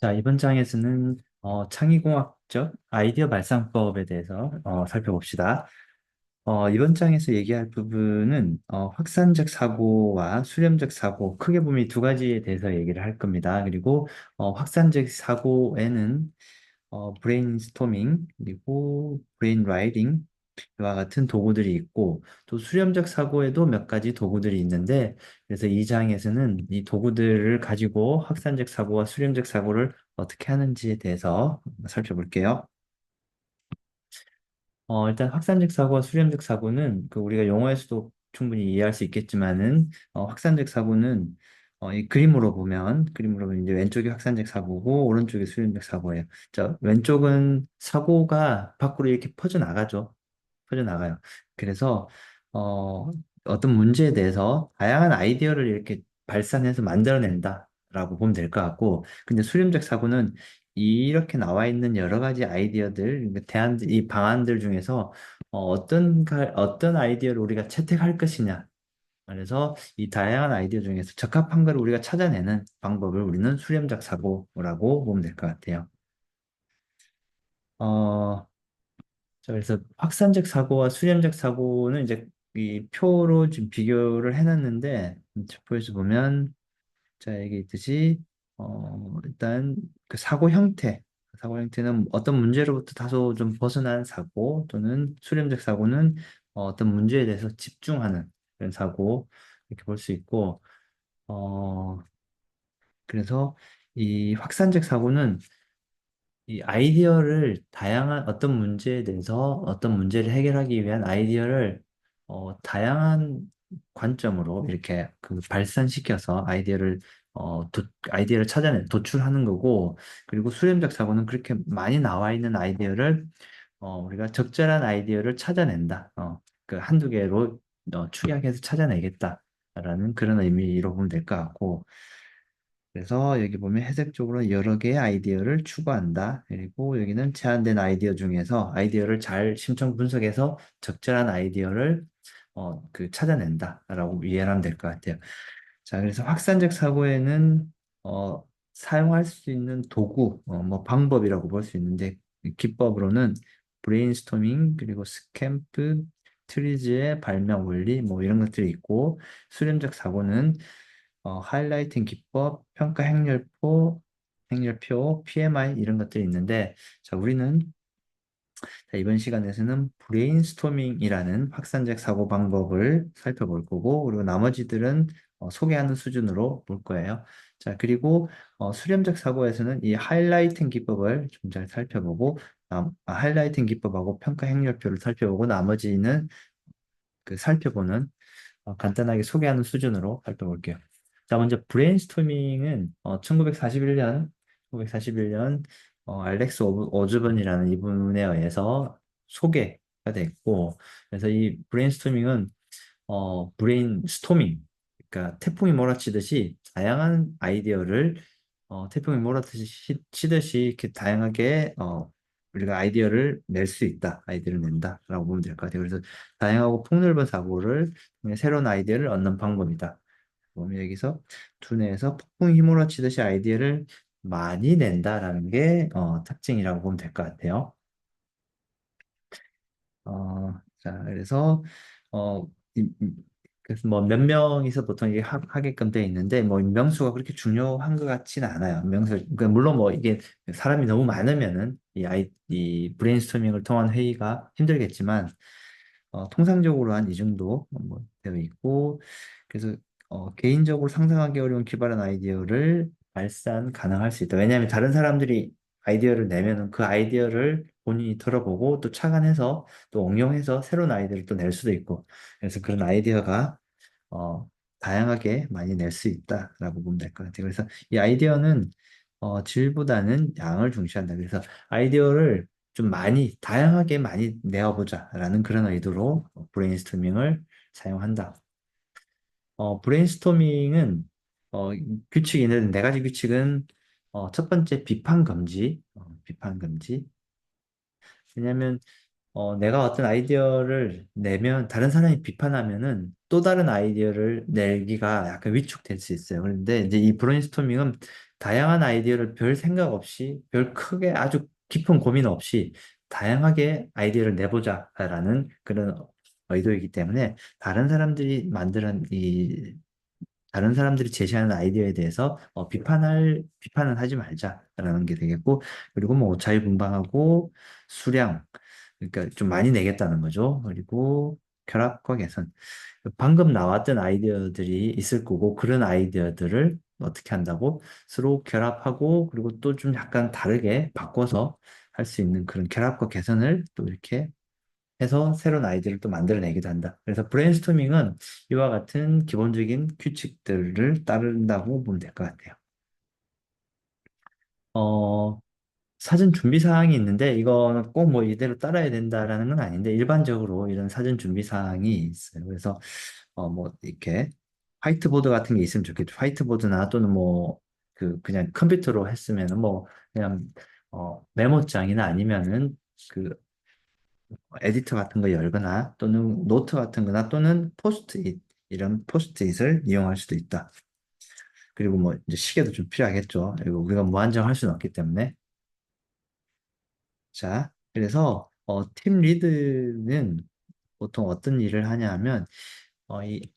자, 이번 장에서는 창의공학적 아이디어 발상법에 대해서 살펴봅시다. 이번 장에서 얘기할 부분은 확산적 사고와 수렴적 사고, 크게 보면 이 두 가지에 대해서 얘기를 할 겁니다. 그리고 확산적 사고에는 브레인스토밍, 그리고 브레인 라이팅, 와 같은 도구들이 있고 또 수렴적 사고에도 몇 가지 도구들이 있는데 그래서 이 장에서는 이 도구들을 가지고 확산적 사고와 수렴적 사고를 어떻게 하는지에 대해서 살펴볼게요. 일단 확산적 사고와 수렴적 사고는 그 우리가 용어에서도 충분히 이해할 수 있겠지만은 확산적 사고는 이 그림으로 보면 이제 왼쪽이 확산적 사고고 오른쪽이 수렴적 사고예요. 자, 왼쪽은 사고가 밖으로 이렇게 퍼져나가죠. 퍼져나가요. 그래서 어, 어떤 문제에 대해서 다양한 아이디어를 이렇게 발산해서 만들어낸다라고 보면 될 것 같고, 근데 수렴적 사고는 이렇게 나와 있는 여러 가지 아이디어들, 이 방안들 중에서 어떤 아이디어를 우리가 채택할 것이냐. 그래서 이 다양한 아이디어 중에서 적합한 걸 우리가 찾아내는 방법을 우리는 수렴적 사고라고 보면 될 것 같아요. 어, 자, 그래서 확산적 사고와 수렴적 사고는 이제 이 표로 지금 비교를 해놨는데 표에서 보면 자 여기 있듯이 일단 그 사고 형태는 어떤 문제로부터 다소 좀 벗어난 사고 또는 수렴적 사고는 어떤 문제에 대해서 집중하는 그런 사고 이렇게 볼 수 있고 어 그래서 이 확산적 사고는 이 아이디어를 다양한 어떤 문제에 대해서 어떤 문제를 해결하기 위한 아이디어를 다양한 관점으로 이렇게 그 발산시켜서 아이디어를 찾아내 도출하는 거고 그리고 수렴적 사고는 그렇게 많이 나와 있는 아이디어를 우리가 적절한 아이디어를 찾아낸다. 그 한두 개로 축약해서 찾아내겠다라는 그런 의미로 보면 될 것 같고 그래서 여기 보면 회색적으로 여러 개의 아이디어를 추구한다. 그리고 여기는 제한된 아이디어 중에서 아이디어를 잘 심층 분석해서 적절한 아이디어를 찾아낸다라고 이해를 하면 될 것 같아요. 자, 그래서 확산적 사고에는 사용할 수 있는 도구, 뭐 방법이라고 볼 수 있는데 기법으로는 브레인스토밍 그리고 스탬프, 트리즈의 발명 원리 뭐 이런 것들이 있고 수렴적 사고는 하이라이팅 기법, 평가 행렬표, PMI 이런 것들이 있는데 자, 우리는 자, 이번 시간에서는 브레인스토밍이라는 확산적 사고 방법을 살펴볼 거고 그리고 나머지들은 소개하는 수준으로 볼 거예요. 자, 그리고 수렴적 사고에서는 이 하이라이팅 기법을 좀 잘 살펴보고 하이라이팅 기법하고 평가 행렬표를 살펴보고 나머지는 그 살펴보는 간단하게 소개하는 수준으로 살펴볼게요. 자, 먼저 브레인스토밍은 1941년 알렉스 오즈번이라는 이분에 의해서 소개가 됐고, 그래서 이 브레인스토밍은 브레인스토밍, 그러니까 태풍이 몰아치듯이 다양한 아이디어를 태풍이 몰아치듯이 이렇게 다양하게 우리가 아이디어를 낼 수 있다, 아이디어를 낸다라고 보면 될 것 같아요. 그래서 다양하고 폭넓은 사고를 통해 새로운 아이디어를 얻는 방법이다. 그러면 여기서 두뇌에서 폭풍이 휘몰아치듯이 아이디어를 많이 낸다라는 게 특징이라고 보면 될 것 같아요. 자, 그래서, 어, 그래서 뭐 몇 명이서 보통 이게 하게끔 돼 있는데, 뭐 명수가 그렇게 중요한 것 같지는 않아요. 그러니까 물론 뭐 이게 사람이 너무 많으면은 이 브레인스토밍을 통한 회의가 힘들겠지만, 통상적으로 한 이 정도 뭐 되어 있고, 그래서 개인적으로 상상하기 어려운 기발한 아이디어를 발산 가능할 수 있다. 왜냐하면 다른 사람들이 아이디어를 내면은 그 아이디어를 본인이 들어보고 또 착안해서 또 응용해서 새로운 아이디어를 또 낼 수도 있고, 그래서 그런 아이디어가 어, 다양하게 많이 낼 수 있다라고 보면 될 것 같아요. 그래서 이 아이디어는 질보다는 양을 중시한다. 그래서 아이디어를 좀 다양하게 많이 내어보자라는 그런 의도로 브레인스토밍을 사용한다. 브레인스토밍은 규칙이 있는데 네 가지 규칙은 첫 번째 비판 금지. 왜냐하면 내가 어떤 아이디어를 내면 다른 사람이 비판하면은 또 다른 아이디어를 내기가 약간 위축될 수 있어요. 그런데 이제 이 브레인스토밍은 다양한 아이디어를 별 생각 없이, 별 크게 아주 깊은 고민 없이 다양하게 아이디어를 내보자라는 그런 의도이기 때문에 다른 사람들이 제시하는 아이디어에 대해서 비판은 하지 말자라는 게 되겠고, 그리고 뭐 자유분방하고 수량, 그러니까 좀 많이 내겠다는 거죠. 그리고 결합과 개선. 방금 나왔던 아이디어들이 있을 거고, 그런 아이디어들을 어떻게 한다고 서로 결합하고, 그리고 또 좀 약간 다르게 바꿔서 할 수 있는 그런 결합과 개선을 또 이렇게 해서 새로운 아이디어를 또 만들어내기도 한다. 그래서 브레인스토밍은 이와 같은 기본적인 규칙들을 따른다고 보면 될 것 같아요. 어, 사전 준비 사항이 있는데 이거는 꼭 뭐 이대로 따라야 된다라는 건 아닌데 일반적으로 이런 사전 준비 사항이 있어요. 그래서 뭐 이렇게 화이트보드 같은 게 있으면 좋겠죠. 화이트보드나 또는 뭐 그냥 컴퓨터로 했으면 뭐 그냥 메모장이나 아니면은 그 에디터 같은 거 열거나 또는 노트 같은 거나 또는 포스트잇 이런 포스트잇을 이용할 수도 있다. 그리고 뭐 이제 시계도 좀 필요하겠죠. 그리고 우리가 무한정할 수는 없기 때문에. 자, 그래서 팀 리드는 보통 어떤 일을 하냐 하면 이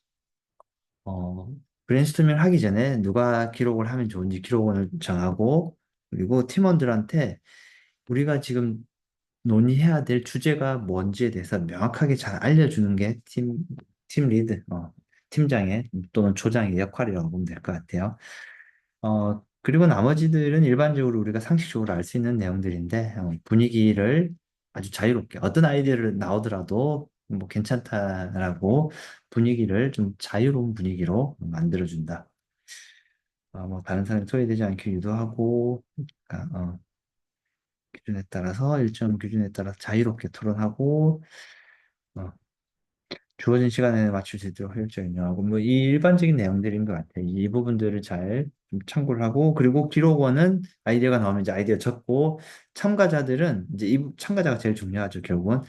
브레인스토밍을 하기 전에 누가 기록을 하면 좋은지 기록원을 정하고 그리고 팀원들한테 우리가 지금 논의해야 될 주제가 뭔지에 대해서 명확하게 잘 알려주는 게 팀 리드, 팀장의 또는 조장의 역할이라고 보면 될 것 같아요. 그리고 나머지들은 일반적으로 우리가 상식적으로 알 수 있는 내용들인데, 분위기를 아주 자유롭게, 어떤 아이디어를 나오더라도 뭐 괜찮다라고 분위기를 좀 자유로운 분위기로 만들어준다. 뭐 다른 사람이 소외되지 않게 유도하고, 기준에 따라서 일정 기준에 따라 자유롭게 토론하고 어, 주어진 시간에 맞출 수 있도록 효율적인 영하고 뭐 이 일반적인 내용들인 것 같아요. 이 부분들을 잘 좀 참고를 하고 그리고 기록원은 아이디어가 나오면 이제 아이디어 적고 참가자들은 이제 참가자가 제일 중요하죠. 결국은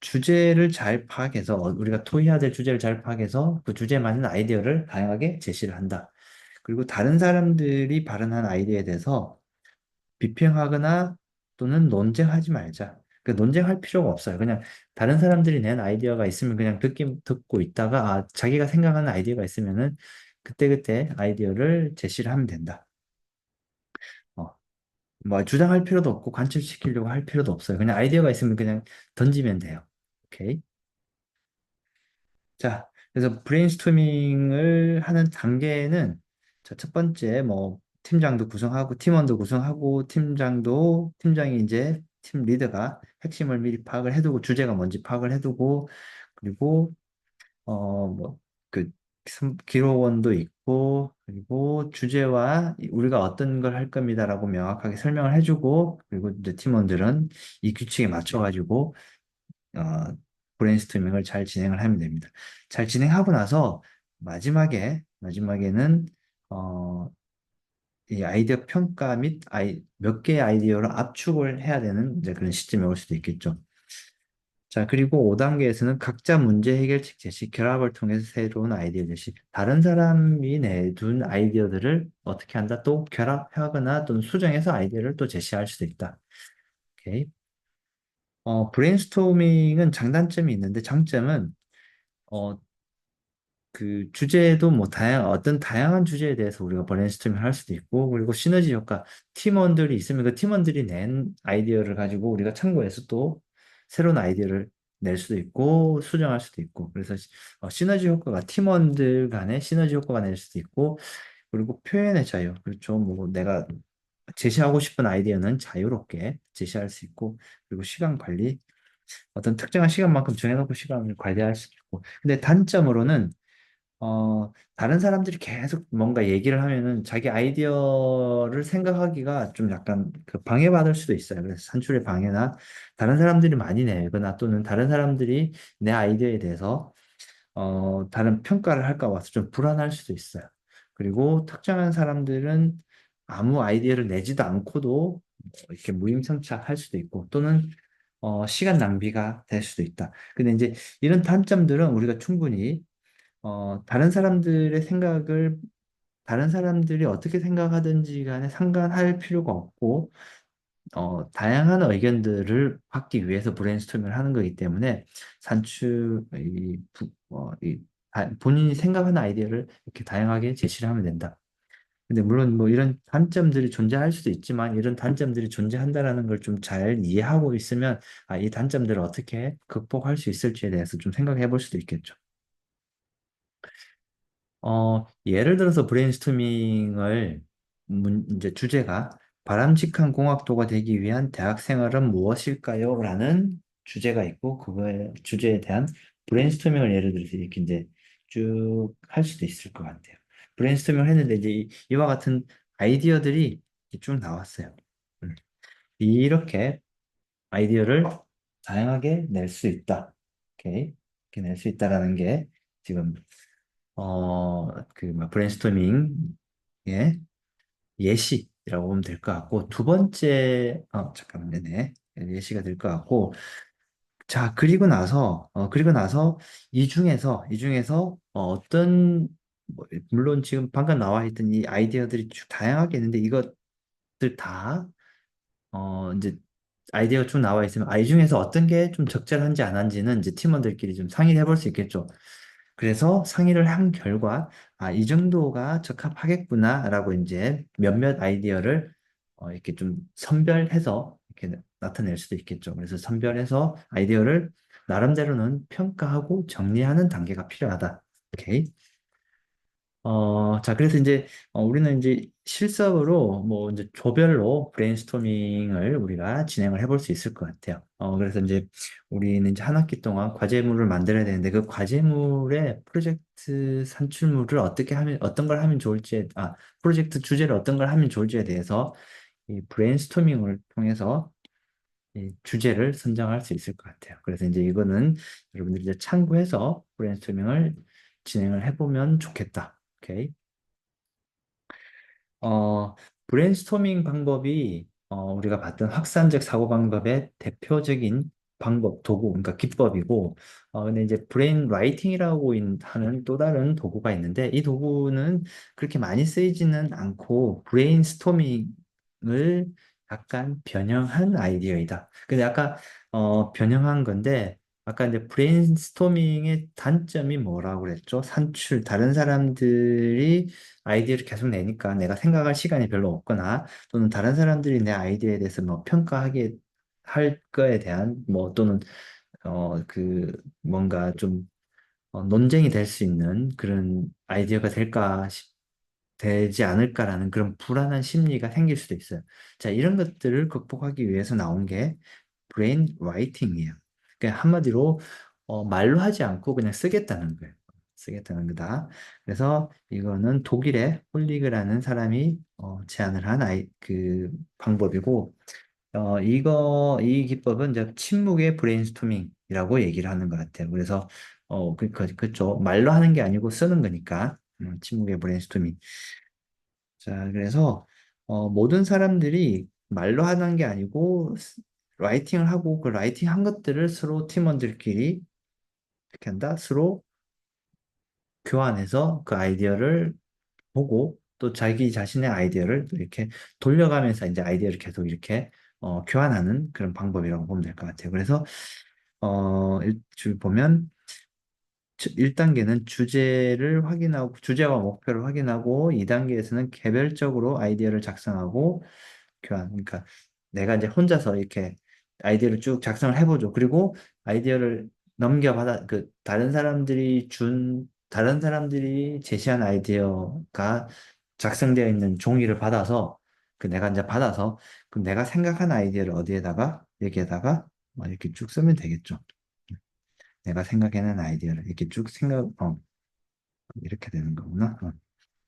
주제를 잘 파악해서 우리가 토의해야 될 주제를 잘 파악해서 그 주제에 맞는 아이디어를 다양하게 제시를 한다. 그리고 다른 사람들이 발언한 아이디어에 대해서 비평하거나 또는 논쟁하지 말자. 그 논쟁할 필요가 없어요. 그냥 다른 사람들이 낸 아이디어가 있으면 그냥 듣고 있다가 자기가 생각하는 아이디어가 있으면은 그때그때 아이디어를 제시를 하면 된다. 어, 뭐 주장할 필요도 없고 관철시키려고 할 필요도 없어요. 그냥 아이디어가 있으면 그냥 던지면 돼요. 오케이. 자, 그래서 브레인스토밍을 하는 단계는 자, 첫 번째 뭐 팀장도 구성하고 팀원도 구성하고 팀장이 이제 팀 리더가 핵심을 미리 파악을 해두고 주제가 뭔지 파악을 해두고 그리고 뭐그 기록원도 있고 그리고 주제와 우리가 어떤 걸 할 겁니다라고 명확하게 설명을 해주고 그리고 이제 팀원들은 이 규칙에 맞춰가지고 브레인스토밍을 잘 진행을 하면 됩니다. 잘 진행하고 나서 마지막에는 어, 이 아이디어 평가 및 몇 개의 아이디어로 압축을 해야 되는 이제 그런 시점이 올 수도 있겠죠. 자, 그리고 5단계에서는 각자 문제 해결책 제시, 결합을 통해서 새로운 아이디어 제시, 다른 사람이 내둔 아이디어들을 어떻게 한다? 또 결합하거나 또는 수정해서 아이디어를 또 제시할 수도 있다. 오케이. 브레인스토밍은 장단점이 있는데 장점은 어, 그 주제도 뭐 어떤 다양한 주제에 대해서 우리가 브레인스토밍 할 수도 있고 그리고 시너지 효과 팀원들이 있으면 그 팀원들이 낸 아이디어를 가지고 우리가 참고해서 또 새로운 아이디어를 낼 수도 있고 수정할 수도 있고 그래서 시너지 효과가 팀원들 간의 시너지 효과가 낼 수도 있고 그리고 표현의 자유 그렇죠 뭐 내가 제시하고 싶은 아이디어는 자유롭게 제시할 수 있고 그리고 시간 관리 어떤 특정한 시간만큼 정해놓고 시간을 관리할 수 있고 근데 단점으로는 다른 사람들이 계속 뭔가 얘기를 하면은 자기 아이디어를 생각하기가 좀 약간 그 방해받을 수도 있어요. 그래서 산출의 방해나 다른 사람들이 많이 내거나 또는 다른 사람들이 내 아이디어에 대해서 다른 평가를 할까 봐서 좀 불안할 수도 있어요. 그리고 특정한 사람들은 아무 아이디어를 내지도 않고도 이렇게 무임승차할 수도 있고 또는 시간 낭비가 될 수도 있다. 근데 이제 이런 단점들은 우리가 충분히 다른 사람들의 생각을 다른 사람들이 어떻게 생각하든지 간에 상관할 필요가 없고, 다양한 의견들을 받기 위해서 브레인스토밍을 하는 거기 때문에 본인이 생각하는 아이디어를 이렇게 다양하게 제시를 하면 된다. 근데 물론 뭐 이런 단점들이 존재할 수도 있지만 이런 단점들이 존재한다라는 걸 좀 잘 이해하고 있으면 이 단점들을 어떻게 극복할 수 있을지에 대해서 좀 생각해 볼 수도 있겠죠. 예를 들어서 브레인스토밍을 이제 주제가 바람직한 공학도가 되기 위한 대학 생활은 무엇일까요? 라는 주제가 있고 그거의 주제에 대한 브레인스토밍을 예를 들어서 이렇게 이제 쭉 할 수도 있을 것 같아요. 브레인스토밍을 했는데 이제 이와 같은 아이디어들이 이렇게 쭉 나왔어요. 음. 이렇게 아이디어를 다양하게 낼 수 있다. 오케이. 이렇게 낼 수 있다라는 게 지금 브레인스토밍의 예시라고 보면 될 것 같고, 두 번째, 잠깐만요, 네. 예시가 될 것 같고, 자, 그리고 나서 이 중에서 물론 지금 방금 나와 있던 이 아이디어들이 쭉 다양하게 있는데, 이것들 다, 이제 아이디어가 쭉 나와 있으면, 이 중에서 어떤 게 좀 적절한지 안 한지는 이제 팀원들끼리 좀 상의를 해볼 수 있겠죠. 그래서 상의를 한 결과, 이 정도가 적합하겠구나라고 이제 몇몇 아이디어를 이렇게 좀 선별해서 이렇게 나타낼 수도 있겠죠. 그래서 선별해서 아이디어를 나름대로는 평가하고 정리하는 단계가 필요하다. 오케이. 자, 그래서 이제 우리는 이제 실습으로 뭐 이제 조별로 브레인스토밍을 우리가 진행을 해볼 수 있을 것 같아요. 그래서 이제 우리는 이제 한 학기 동안 과제물을 만들어야 되는데 그 과제물의 프로젝트 산출물을 어떤 걸 하면 좋을지, 프로젝트 주제를 어떤 걸 하면 좋을지에 대해서 이 브레인스토밍을 통해서 이 주제를 선정할 수 있을 것 같아요. 그래서 이제 이거는 여러분들이 이제 참고해서 브레인스토밍을 진행을 해보면 좋겠다. 오케이. 어, 브레인스토밍 방법이 우리가 봤던 확산적 사고 방법의 대표적인 도구, 그러니까 기법이고, 근데 이제 브레인 라이팅이라고 하는 또 다른 도구가 있는데, 이 도구는 그렇게 많이 쓰이지는 않고, 브레인스토밍을 약간 변형한 아이디어이다. 근데 아까, 변형한 건데, 아까 이제 브레인스토밍의 단점이 뭐라고 그랬죠? 다른 사람들이 아이디어를 계속 내니까 내가 생각할 시간이 별로 없거나 또는 다른 사람들이 내 아이디어에 대해서 뭐 평가하게 할 거에 대한 뭐 또는 뭔가 좀 논쟁이 될 수 있는 그런 아이디어가 되지 않을까라는 그런 불안한 심리가 생길 수도 있어요. 자, 이런 것들을 극복하기 위해서 나온 게 브레인 라이팅이에요. 그러니까 한마디로 말로 하지 않고 그냥 쓰겠다는 거예요. 쓰겠다는 거다. 그래서 이거는 독일의 홀리그라는 사람이 제안을 한 그 방법이고, 이 기법은 이제 침묵의 브레인스토밍이라고 얘기를 하는 것 같아요. 그래서, 그쵸. 말로 하는 게 아니고 쓰는 거니까, 침묵의 브레인스토밍. 자, 그래서, 모든 사람들이 말로 하는 게 아니고, 라이팅을 하고, 그 라이팅 한 것들을 서로 팀원들끼리, 이렇게 한다? 서로 교환해서 그 아이디어를 보고, 또 자기 자신의 아이디어를 또 이렇게 돌려가면서 이제 아이디어를 계속 이렇게 교환하는 그런 방법이라고 보면 될 것 같아요. 그래서 보면 1단계는 주제와 목표를 확인하고 2단계에서는 개별적으로 아이디어를 작성하고 그러니까 내가 이제 혼자서 이렇게 아이디어를 쭉 작성을 해보죠. 그리고 아이디어를 다른 사람들이 제시한 아이디어가 작성되어 있는 종이를 받아서 내가 이제 받아서 그럼 내가 생각한 아이디어를 여기에다가 이렇게 쭉 쓰면 되겠죠. 내가 생각해낸 아이디어를 이렇게 이렇게 되는 거구나.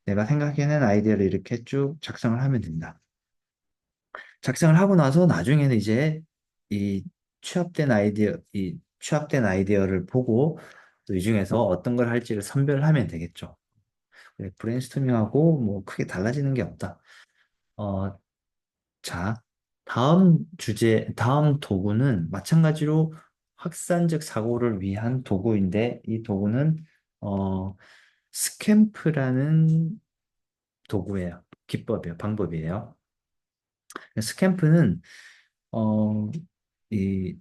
내가 생각해낸 아이디어를 이렇게 쭉 작성을 하면 된다. 작성을 하고 나서 나중에는 이제 이 취합된 아이디어를 보고 또 이 중에서 어떤 걸 할지를 선별하면 되겠죠. 그래, 브레인스토밍하고 뭐 크게 달라지는 게 없다. 어, 자, 다음 도구는 마찬가지로 확산적 사고를 위한 도구인데 이 도구는 어, 스캠프라는 도구예요. 기법이에요. 방법이에요. 스캠프는 어, 이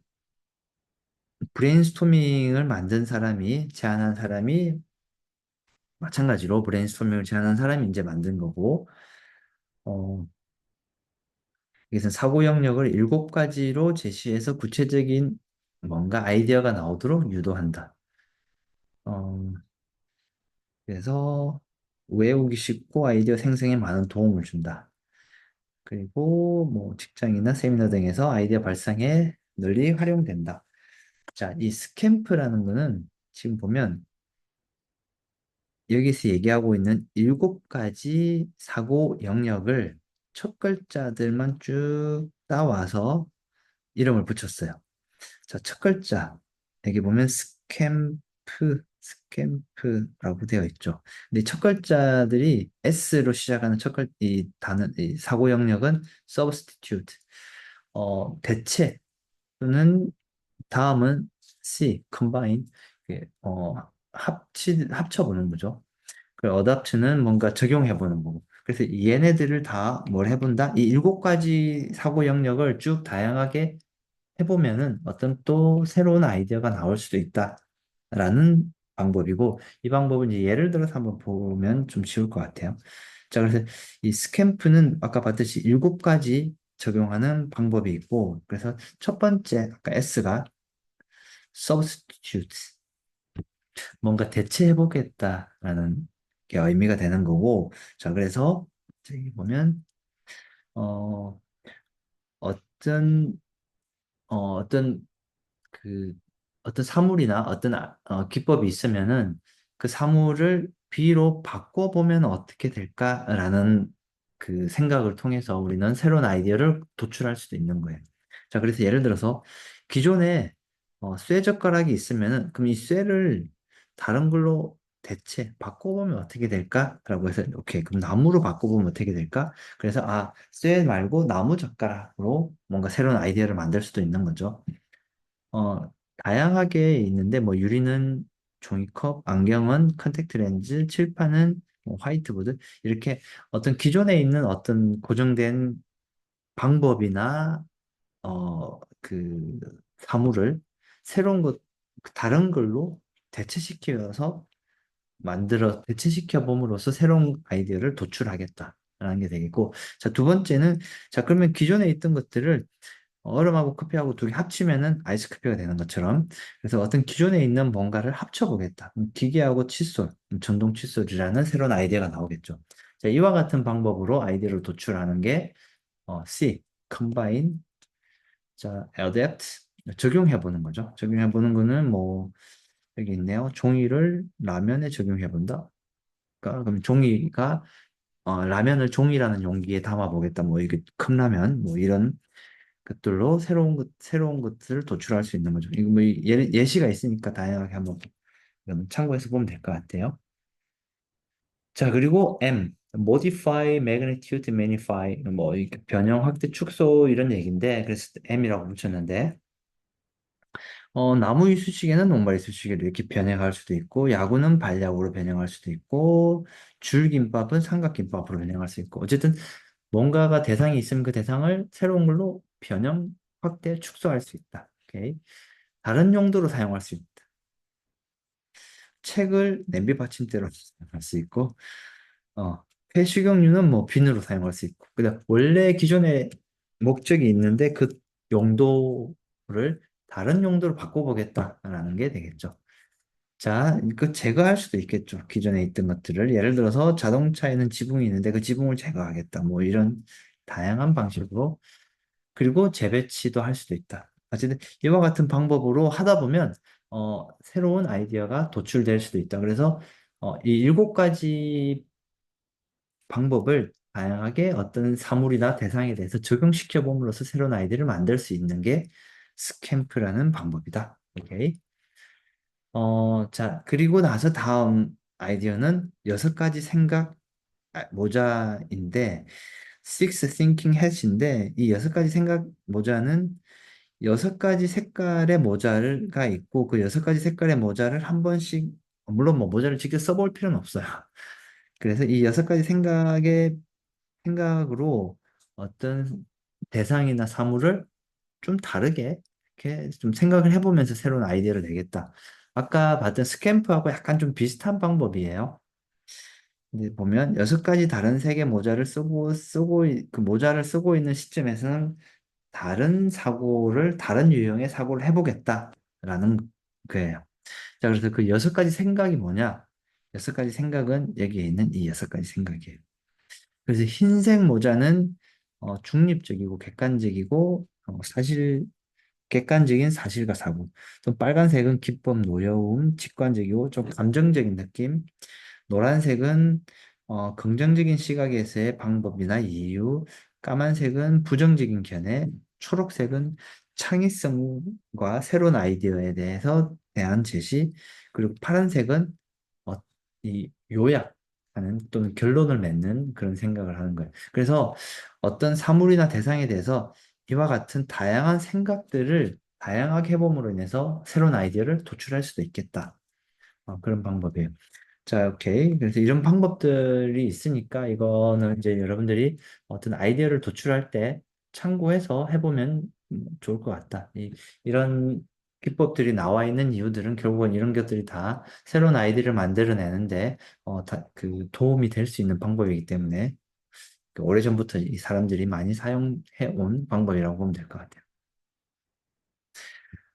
브레인스토밍을 만든 사람이 제안한 사람이 마찬가지로 브레인스토밍을 제안한 사람이 이제 만든 거고 어, 이것은 사고 영역을 7가지로 제시해서 구체적인 뭔가 아이디어가 나오도록 유도한다. 어, 그래서 외우기 쉽고 아이디어 생성에 많은 도움을 준다. 그리고 뭐 직장이나 세미나 등에서 아이디어 발상에 널리 활용된다. 자, 이 스캠프라는 거는 지금 보면 여기서 얘기하고 있는 7가지 사고 영역을 첫 글자들만 쭉 따와서 이름을 붙였어요. 자, 첫 글자. 여기 보면 스캠프라고 되어 있죠. 근데 첫 글자들이 S로 시작하는 이 단어, 이 사고 영역은 substitute. 대체 또는 다음은 C, combine. 이게, 합쳐보는 거죠. 그 어답트는 뭔가 적용해보는 거고. 그래서 얘네들을 다 뭘 해본다? 이 7가지 사고 영역을 쭉 다양하게 해보면은 어떤 또 새로운 아이디어가 나올 수도 있다라는 방법이고, 이 방법은 이제 예를 들어서 한번 보면 좀 쉬울 것 같아요. 자, 그래서 이 스캠프는 아까 봤듯이 7가지 적용하는 방법이 있고, 그래서 첫 번째, 아까 S가 substitute, 뭔가 대체해보겠다라는 게 의미가 되는 거고, 자, 그래서 여기 보면, 어, 어떤, 어떤 그 어떤 사물이나 어떤 기법이 있으면은 그 사물을 B로 바꿔보면 어떻게 될까라는 그 생각을 통해서 우리는 새로운 아이디어를 도출할 수도 있는 거예요. 자, 그래서 예를 들어서 기존에 쇠젓가락이 있으면은 그럼 이 쇠를 다른 걸로 대체 바꿔보면 어떻게 될까라고 해서 오케이 그럼 나무로 바꿔보면 어떻게 될까? 그래서 쇠 말고 나무 젓가락으로 뭔가 새로운 아이디어를 만들 수도 있는 거죠. 다양하게 있는데, 뭐, 유리는 종이컵, 안경은 컨택트 렌즈, 칠판은 뭐 화이트보드, 이렇게 어떤 기존에 있는 어떤 고정된 방법이나, 그, 사물을 새로운 것, 다른 걸로 대체시켜서 대체시켜 봄으로써 새로운 아이디어를 도출하겠다라는 게 되겠고, 자, 두 번째는, 자, 그러면 기존에 있던 것들을 얼음하고 커피하고 두 개 합치면은 아이스 커피가 되는 것처럼 그래서 어떤 기존에 있는 뭔가를 합쳐보겠다. 기계하고 칫솔, 전동 칫솔이라는 새로운 아이디어가 나오겠죠. 자, 이와 같은 방법으로 아이디어를 도출하는 게 C, combine, 자, adapt, 적용해보는 거죠. 적용해보는 거는 뭐 여기 있네요. 종이를 라면에 적용해본다. 그러니까 그럼 종이가 라면을 종이라는 용기에 담아보겠다. 뭐 이게 컵라면 뭐 이런 것들로 새로운 것들을 도출할 수 있는 거죠. 이거 뭐 예시가 있으니까 다양하게 한번 참고해서 보면 될 것 같아요. 자, 그리고 M, modify, magnitude, magnify, 뭐 이렇게 변형, 확대, 축소 이런 얘기인데 그래서 M이라고 붙였는데 나무 이쑤시개는 녹말 이쑤시개로 이렇게 변형할 수도 있고 야구는 발야구로 변형할 수도 있고 줄김밥은 삼각김밥으로 변형할 수 있고 어쨌든 뭔가가 대상이 있으면 그 대상을 새로운 걸로 변형, 확대, 축소할 수 있다. 오케이. 다른 용도로 사용할 수 있다. 책을 냄비 받침대로 사용할 수 있고, 어, 폐식용유는 뭐 비누로 사용할 수 있고, 그다음 원래 기존에 목적이 있는데 그 용도를 다른 용도로 바꿔보겠다라는 게 되겠죠. 자, 그 제거할 수도 있겠죠. 기존에 있던 것들을. 예를 들어서 자동차에는 지붕이 있는데 그 지붕을 제거하겠다. 뭐 이런 다양한 방식으로 그리고 재배치도 할 수도 있다. 어쨌든 이와 같은 방법으로 하다 보면 새로운 아이디어가 도출될 수도 있다. 그래서 이 7가지 방법을 다양하게 어떤 사물이나 대상에 대해서 적용시켜 봄으로써 새로운 아이디어를 만들 수 있는 게 스캠프라는 방법이다. 오케이. 자, 그리고 나서 다음 아이디어는 6가지 생각 모자인데 Six Thinking Hat인데 이 6가지 생각 모자는 6가지 색깔의 모자가 있고 그 6가지 색깔의 모자를 한 번씩 물론 뭐 모자를 직접 써볼 필요는 없어요. 그래서 이 여섯 가지 생각으로 어떤 대상이나 사물을 좀 다르게 이렇게 좀 생각을 해보면서 새로운 아이디어를 내겠다. 아까 봤던 스캠프하고 약간 좀 비슷한 방법이에요. 근데 보면 여섯 가지 다른 색의 모자를 그 모자를 쓰고 있는 시점에서는 다른 유형의 사고를 해보겠다라는 거예요. 자, 그래서 그 여섯 가지 생각이 뭐냐? 여섯 가지 생각은 여기에 있는 이 여섯 가지 생각이에요. 그래서 흰색 모자는 중립적이고 객관적이고 객관적인 사실과 사고. 또 빨간색은 기쁨, 노여움, 직관적이고 좀 감정적인 느낌. 노란색은 긍정적인 시각에서의 방법이나 이유. 까만색은 부정적인 견해. 초록색은 창의성과 새로운 아이디어에 대해서 대한 제시. 그리고 파란색은 어, 이 요약하는 또는 결론을 맺는 그런 생각을 하는 거예요. 그래서 어떤 사물이나 대상에 대해서 이와 같은 다양한 생각들을 다양하게 해봄으로 인해서 새로운 아이디어를 도출할 수도 있겠다. 그런 방법이에요. 자, 오케이. 그래서 이런 방법들이 있으니까 이거는 이제 여러분들이 어떤 아이디어를 도출할 때 참고해서 해보면 좋을 것 같다. 이런 기법들이 나와 있는 이유들은 결국은 이런 것들이 다 새로운 아이디어를 만들어내는데 그 도움이 될 수 있는 방법이기 때문에 그 오래전부터 이 사람들이 많이 사용해 온 방법이라고 보면 될 것 같아요.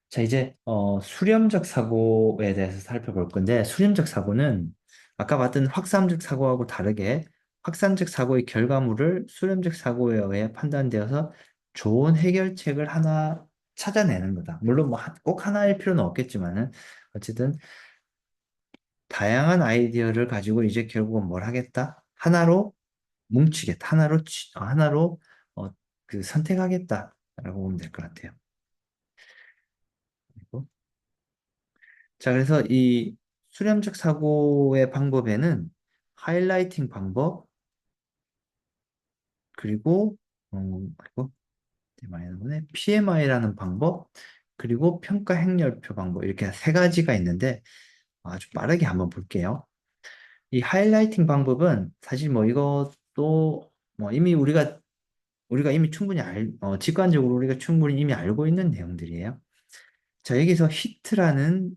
자, 이제 수렴적 사고에 대해서 살펴볼 건데 수렴적 사고는 아까 봤던 확산적 사고하고 다르게 확산적 사고의 결과물을 수렴적 사고에 의해 판단되어서 좋은 해결책을 하나 찾아내는 거다. 물론 뭐 꼭 하나일 필요는 없겠지만은 어쨌든 다양한 아이디어를 가지고 이제 결국은 뭘 하겠다? 하나로 뭉치겠다. 하나로 어, 그 선택하겠다라고 보면 될 것 같아요. 그리고 자, 그래서 이 수렴적 사고의 방법에는 하이라이팅 방법, 그리고 많이 나오네. PMI라는 방법, 그리고 평가 행렬표 방법, 이렇게 세 가지가 있는데 아주 빠르게 한번 볼게요. 이 하이라이팅 방법은 사실 뭐 이것도 뭐 우리가 이미 충분히 직관적으로 우리가 충분히 이미 알고 있는 내용들이에요. 자, 여기서 히트라는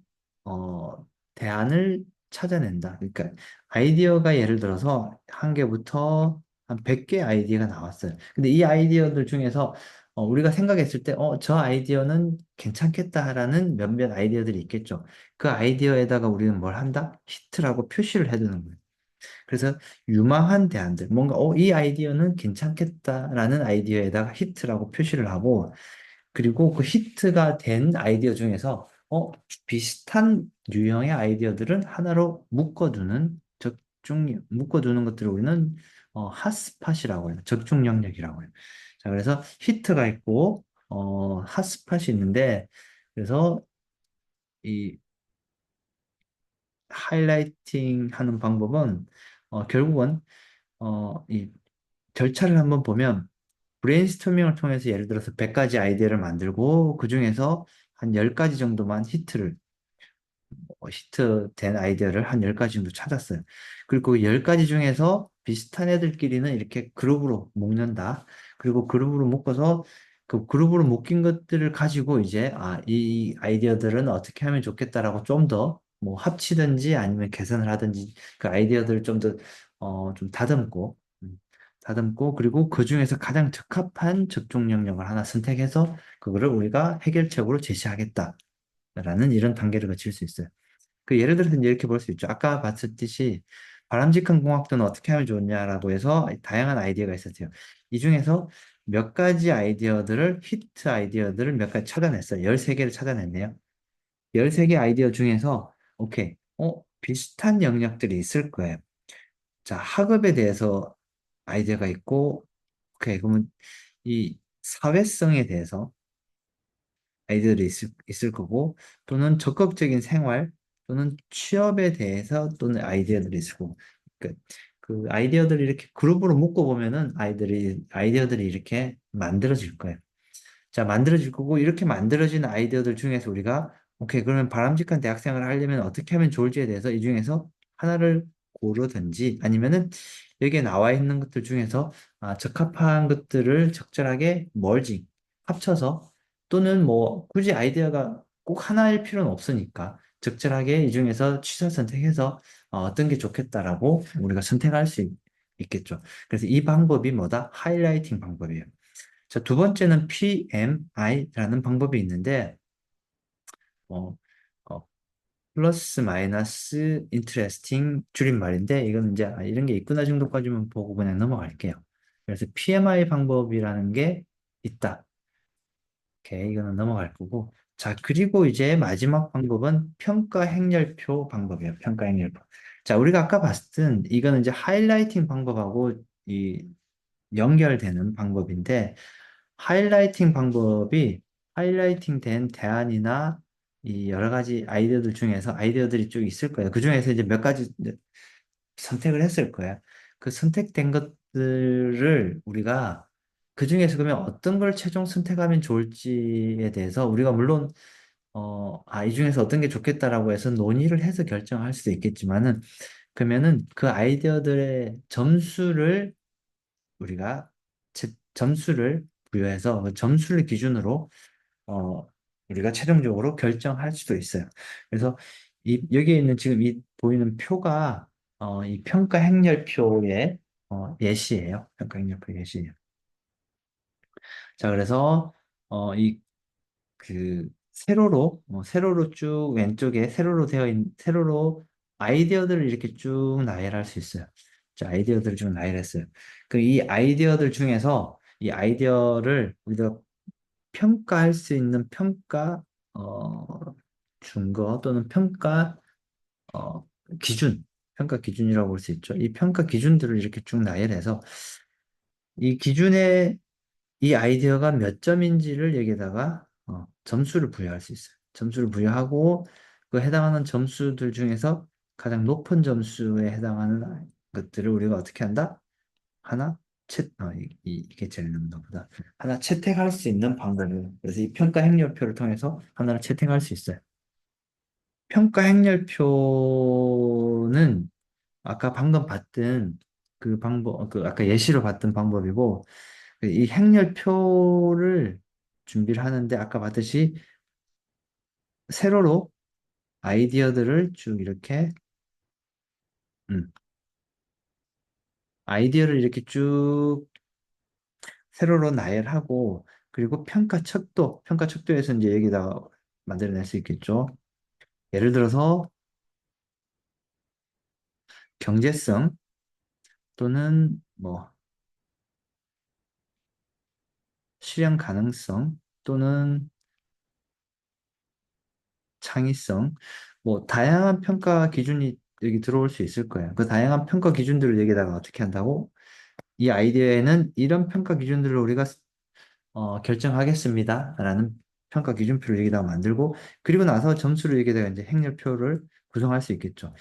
대안을 찾아낸다. 그러니까 아이디어가 예를 들어서 한 개부터 한 100개 아이디어가 나왔어요. 근데 이 아이디어들 중에서 우리가 생각했을 때 저 아이디어는 괜찮겠다라는 몇몇 아이디어들이 있겠죠. 그 아이디어에다가 우리는 뭘 한다? 히트라고 표시를 해두는 거예요. 그래서 유망한 대안들, 뭔가 이 아이디어는 괜찮겠다라는 아이디어에다가 히트라고 표시를 하고 그리고 그 히트가 된 아이디어 중에서 비슷한 유형의 아이디어들은 하나로 묶어두는 것들을 우리는 핫스팟이라고 해요. 적중 영역이라고 해요. 자, 그래서 히트가 있고 핫스팟이 있는데 그래서 이 하이라이팅 하는 방법은 결국은 이 절차를 한번 보면 브레인스토밍을 통해서 예를 들어서 100가지 아이디어를 만들고 그중에서 한 10가지 정도만 히트된 아이디어를 한 10가지 정도 찾았어요. 그리고 그 10가지 중에서 비슷한 애들끼리는 이렇게 그룹으로 묶는다. 그리고 그룹으로 묶어서 그 그룹으로 묶인 것들을 가지고 이제 이 아이디어들은 어떻게 하면 좋겠다라고 좀 더 뭐 합치든지 아니면 개선을 하든지 그 아이디어들을 좀 더 좀 다듬고 그리고 그 중에서 가장 적합한 적중 영역을 하나 선택해서 그거를 우리가 해결책으로 제시하겠다라는 이런 단계를 거칠 수 있어요. 그 예를 들어서 이제 이렇게 볼 수 있죠. 아까 봤듯이 바람직한 공학도는 어떻게 하면 좋냐라고 해서 다양한 아이디어가 있었어요. 이 중에서 히트 아이디어들을 몇 가지 찾아냈어요. 13개를 찾아냈네요. 13개 아이디어 중에서, 오케이, 비슷한 영역들이 있을 거예요. 자, 학업에 대해서 아이디어가 있고, 오케이, 그러면 이 사회성에 대해서 아이디어들이 있을 거고, 또는 적극적인 생활, 또는 취업에 대해서 또는 아이디어들이 있을 거고, 그 아이디어들을 이렇게 그룹으로 묶어보면은 아이디어들이 이렇게 만들어질 거예요. 자, 만들어질 거고, 이렇게 만들어진 아이디어들 중에서 우리가, 오케이, 그러면 바람직한 대학생활을 하려면 어떻게 하면 좋을지에 대해서 이 중에서 하나를 고르든지 아니면은 여기에 나와 있는 것들 중에서 적합한 것들을 적절하게 멀지 합쳐서 또는 뭐 굳이 아이디어가 꼭 하나일 필요는 없으니까 적절하게 이 중에서 취사 선택해서 어떤 게 좋겠다라고 우리가 선택할 수 있겠죠. 그래서 이 방법이 뭐다? 하이라이팅 방법이에요. 자, 두 번째는 PMI라는 방법이 있는데 어, 어, 플러스 마이너스 인트레스팅 줄임말인데 이건 이제 이런 게 있구나 정도까지만 보고 그냥 넘어갈게요. 그래서 PMI 방법이라는 게 있다. 오케이, 이거는 넘어갈 거고. 자, 그리고 이제 마지막 방법은 평가 행렬표 방법이에요. 평가 행렬표. 자, 우리가 아까 봤을 땐 이거는 이제 하이라이팅 방법하고 이 연결되는 방법인데 하이라이팅 방법이 하이라이팅 된 대안이나 이 여러 가지 아이디어들 중에서 아이디어들이 쭉 있을 거예요. 그 중에서 이제 몇 가지 이제 선택을 했을 거예요. 그 선택된 것들을 우리가 그 중에서 그러면 어떤 걸 최종 선택하면 좋을지에 대해서 우리가 물론 이 중에서 어떤 게 좋겠다라고 해서 논의를 해서 결정할 수도 있겠지만은 그러면은 그 아이디어들의 점수를 우리가 점수를 부여해서 그 점수를 기준으로 어, 우리가 최종적으로 결정할 수도 있어요. 그래서 여기에 있는 지금 이 보이는 표가 이 평가 행렬표의 예시예요. 평가 행렬표 예시예요. 자, 그래서 이 세로로 쭉 왼쪽에 세로로 아이디어들을 이렇게 쭉 나열할 수 있어요. 자, 아이디어들을 쭉 나열했어요. 그 이 아이디어들 중에서 이 아이디어를 우리가 평가할 수 있는 어, 준거 또는 어, 평가 기준이라고 볼 수 있죠. 이 평가 기준들을 이렇게 쭉 나열해서 이 기준에 이 아이디어가 몇 점인지를 여기다가 점수를 부여할 수 있어요. 점수를 부여하고 그 해당하는 점수들 중에서 가장 높은 점수에 해당하는 것들을 우리가 어떻게 한다? 하나 이게 제일 넘는 보다 하나 채택할 수 있는 방법이에요. 그래서 이 평가 행렬표를 통해서 하나를 채택할 수 있어요. 평가 행렬표는 아까 방금 봤던 그 방법, 그 아까 예시로 봤던 방법이고 이 행렬표를 준비를 하는데 아까 봤듯이 세로로 아이디어들을 쭉 이렇게 음, 아이디어를 이렇게 쭉 세로로 나열하고 그리고 평가 척도에서 이제 여기다 만들어낼 수 있겠죠. 예를 들어서 경제성 또는 뭐 실현 가능성 또는 창의성 뭐 다양한 평가 기준이 여기 들어올 수 있을 거예요. 그 다양한 평가 기준들을 여기다가 어떻게 한다고? 이 아이디어에는 이런 평가 기준들을 우리가 결정하겠습니다. 라는 평가 기준표를 여기다가 만들고 그리고 나서 점수를 여기다가 이제 행렬표를 구성할 수 있겠죠.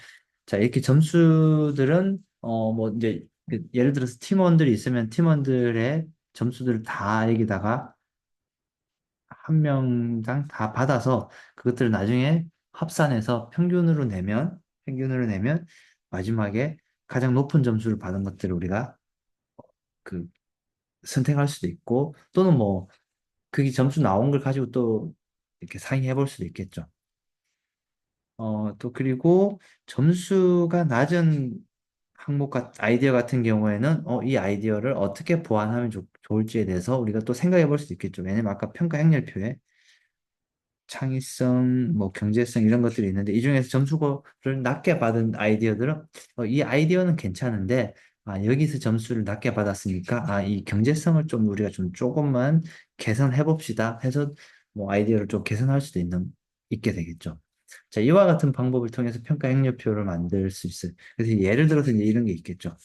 자, 이렇게 점수들은 뭐 이제 예를 들어서 팀원들이 있으면 팀원들의 점수들을 다 여기다가 한 명당 다 받아서 그것들을 나중에 합산해서 평균으로 내면 마지막에 가장 높은 점수를 받은 것들을 우리가 그 선택할 수도 있고 또는 뭐 그게 점수 나온 걸 가지고 또 이렇게 상의해 볼 수도 있겠죠. 또 그리고 점수가 낮은 아이디어 같은 경우에는 이 아이디어를 어떻게 보완하면 좋을지에 대해서 우리가 또 생각해 볼 수도 있겠죠. 왜냐면 아까 평가 행렬표에 창의성, 뭐 경제성 이런 것들이 있는데 이 중에서 점수를 낮게 받은 아이디어들은 이 아이디어는 괜찮은데 여기서 점수를 낮게 받았으니까 이 경제성을 좀 우리가 좀 조금만 개선해 봅시다 해서 뭐 아이디어를 좀 개선할 수도 있게 되겠죠. 자, 이와 같은 방법을 통해서 평가 행렬표를 만들 수 있어요. 그래서 예를 들어서 이제 이런 게 있겠죠.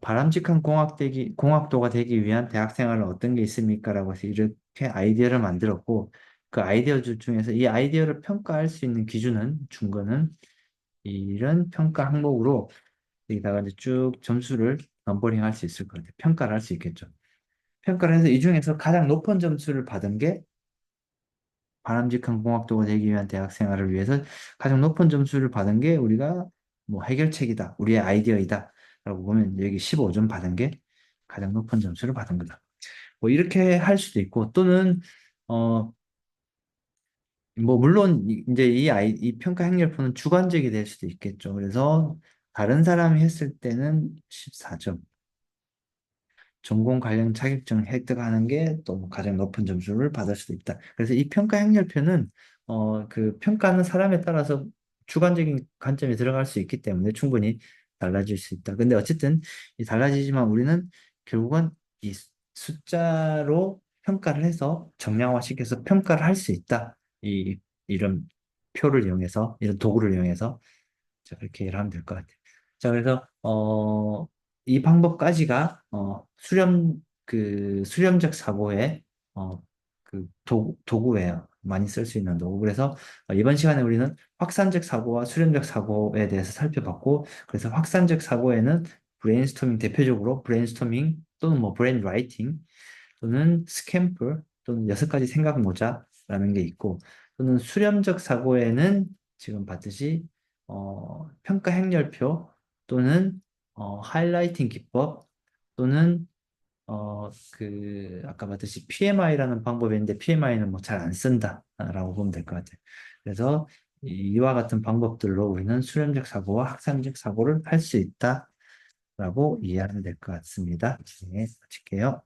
바람직한 공학도가 되기 위한 대학 생활은 어떤 게 있습니까? 라고 해서 이렇게 아이디어를 만들었고, 그 아이디어 중에서 이 아이디어를 평가할 수 있는 기준은, 준 거는 이런 평가 항목으로 여기다가 이제 쭉 점수를 넘버링 할 수 있을 것 같아요. 평가를 할 수 있겠죠. 평가를 해서 이 중에서 가장 높은 점수를 받은 게 바람직한 공학도가 되기 위한 대학 생활을 위해서 가장 높은 점수를 받은 게 우리가 뭐 해결책이다, 우리의 아이디어이다 라고 보면 여기 15점 받은 게 가장 높은 점수를 받은 거다. 뭐 이렇게 할 수도 있고 또는 어 뭐 물론 이제 이 평가 행렬표는 주관적이 될 수도 있겠죠. 그래서 다른 사람이 했을 때는 14점, 전공 관련 자격증을 획득하는 게 또 가장 높은 점수를 받을 수도 있다. 그래서 이 평가 행렬표는 그 평가하는 사람에 따라서 주관적인 관점이 들어갈 수 있기 때문에 충분히 달라질 수 있다. 근데 어쨌든 이 달라지지만 우리는 결국은 이 숫자로 평가를 해서 정량화시켜서 평가를 할 수 있다. 이런 표를 이용해서 이런 도구를 이용해서 자, 그렇게 일하면 될 것 같아요. 자, 그래서 이 방법까지가 수렴적 사고의 그 도구예요. 많이 쓸 수 있는 도구. 그래서 이번 시간에 우리는 확산적 사고와 수렴적 사고에 대해서 살펴봤고, 그래서 확산적 사고에는 브레인스토밍 대표적으로 브레인스토밍 또는 뭐 브레인 라이팅 또는 스캠플 또는 6가지 생각 모자라는 게 있고 또는 수렴적 사고에는 지금 봤듯이 평가 행렬표 또는 하이라이팅 기법 또는 아까 봤듯이 PMI라는 방법이 있는데 PMI는 뭐 잘 안 쓴다라고 보면 될 것 같아요. 그래서 이와 같은 방법들로 우리는 수렴적 사고와 확산적 사고를 할 수 있다라고 이해하면 될 것 같습니다. 네, 마칠게요.